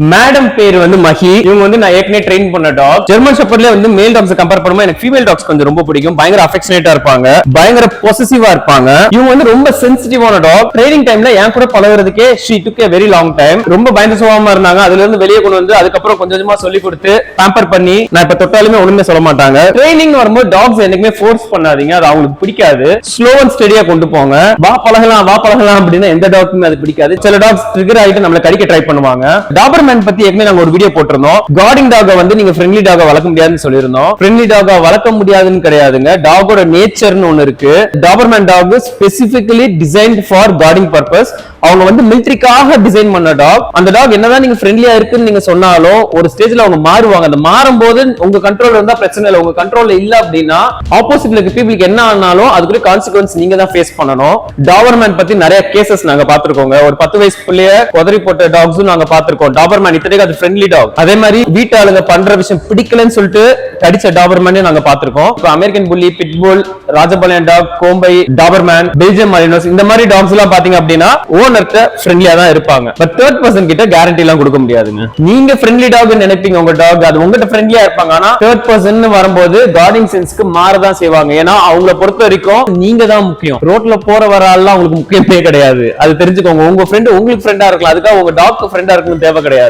Madam பேர் வந்து மஹி. இவங்க வந்து நான் ஏற்கனவே ட்ரெயின் பண்ண டாக். ஜெர்மன் ஷெப்பர்ட்ல வந்து மேல் டாக்ஸ் கம்பேர் பண்ணும்போது எனக்கு ஃபீமேல் டாக்ஸ் கொஞ்சம் ரொம்ப பிடிக்கும். பயங்கர அஃபெக்ஷனேட்டா இருப்பாங்க, பயங்கர பொசசிவா இருப்பாங்க. இவங்க வந்து ரொம்ப சென்சிட்டிவான டாக். ட்ரைனிங் டைம்ல என் கூட பழகுறதுக்கே she took a very long time. ரொம்ப பயந்து சுவாமா இருந்தாங்க. அதுல இருந்து வெளியே கொண்டு வந்து அதுக்கப்புறம் கொஞ்சம் கொஞ்சமா சொல்லி கொடுத்து பேம்பர் பண்ணி நான் இப்ப தொட்டாலுமே ஒண்ணுமே சொல்ல மாட்டாங்க. ட்ரைனிங் வரும்போது டாக்ஸ் என்னைக்குமே ஃபோர்ஸ் பண்ணாதீங்க, அது அவங்களுக்கு பிடிக்காது. ஸ்லோ அண்ட் ஸ்டெடியா கொண்டு போங்க. வா பழகலாம் அப்படின்னா எந்த டாக்குமே அது பிடிக்காது. சில டாக்ஸ் ட்ரிகர் ஆயிட்டு நம்மள கடிக்க ட்ரை பண்ணுவாங்க. டாபர்மேன் பத்தி ஏற்கனவே நாங்க ஒரு வீடியோ போட்டிருந்தோம். கார்டிங் டாக வந்து நீங்க ஃப்ரெண்ட்லி டாக வளர்க்க முடியாதுன்னு சொல்லியிருந்தோம். ஃப்ரெண்ட்லி டாக வளர்க்க முடியாதுன்னு கிடையாதுங்க, டாகோட நேச்சர்னு ஒன்னு இருக்கு. Doberman dog specifically designed for guarding purpose. அவங்க வந்து மிலிட்டரிக்காக டிசைன் பண்ண டாக். அந்த டாக் என்னதான் நீங்க ஃப்ரெண்ட்லியா இருக்குன்னு நீங்க சொன்னாலும் ஒரு ஸ்டேஜ்ல அவங்க மாறுவாங்க. அந்த மாறும்போது உங்க கண்ட்ரோல் இருந்தா பிரச்சனை இல்லை. உங்க கண்ட்ரோல்ல இல்ல அப்படின்னா ஆப்போசிட்ல இருக்க பீப்புளுக்கு என்ன ஆனாலும் அதுக்குரிய கான்சிக்வன்ஸ் நீங்க தான் ஃபேஸ் பண்ணணும். டாபர்மேன் பத்தி நிறைய கேசஸ் நாங்க பாத்துருக்கோங்க. ஒரு 10 வயசு பிள்ளைய உதறி போட்ட டாக்ஸும் நாங்க பாத்துருக்கோம். டாபர்மேன் இத்தனைக்கு அது ஃப்ரெண்ட்லி டாக். அதே மாதிரி வீட்டு ஆளுங்க பண்ற விஷயம் பிடிக்கலன்னு சொல்லிட்டு கடிச்ச டாபர்மேனே நாங்க பாத்துருக்கோம். American bully, pitbull, Rajapalayam dog, Kombai, Doberman, Belgium Malinois இந்த மாதிரி டாக்ஸ் எல்லாம் பாத்தீங்க அப்படின்னா ஓனர்ட்ட ஃப்ரெண்ட்லியா தான் இருப்பாங்க. பட் தேர்ட் பர்சன் கிட்ட கேரண்டி எல்லாம் கொடுக்க முடியாதுங்க. நீங்க ஃப்ரெண்ட்லி டாக் நினைப்பீங்க உங்க டாக், அது உங்ககிட்ட ஃப்ரெண்ட்லியா இருப்பாங்க. ஆனா தேர்ட் பர்சன் வரும்போது கார்டிங் சென்ஸ்க்கு மாறதான் செய்வாங்க. ஏன்னா அவங்கள பொறுத்த வரைக்கும் நீங்க தான் முக்கியம். ரோட்ல போற வர ஆள்லாம் உங்களுக்கு முக்கியமே கிடையாது. அது தெரிஞ்சுக்கோங்க. உங்க ஃப்ரெண்ட் உங்களுக்கு ஃப்ரெண்டா இருக்கலாம், அதுக்காக உங்க டாக் ஃப்ரெண்டா இருக்கணும் தேவை கிடையாது.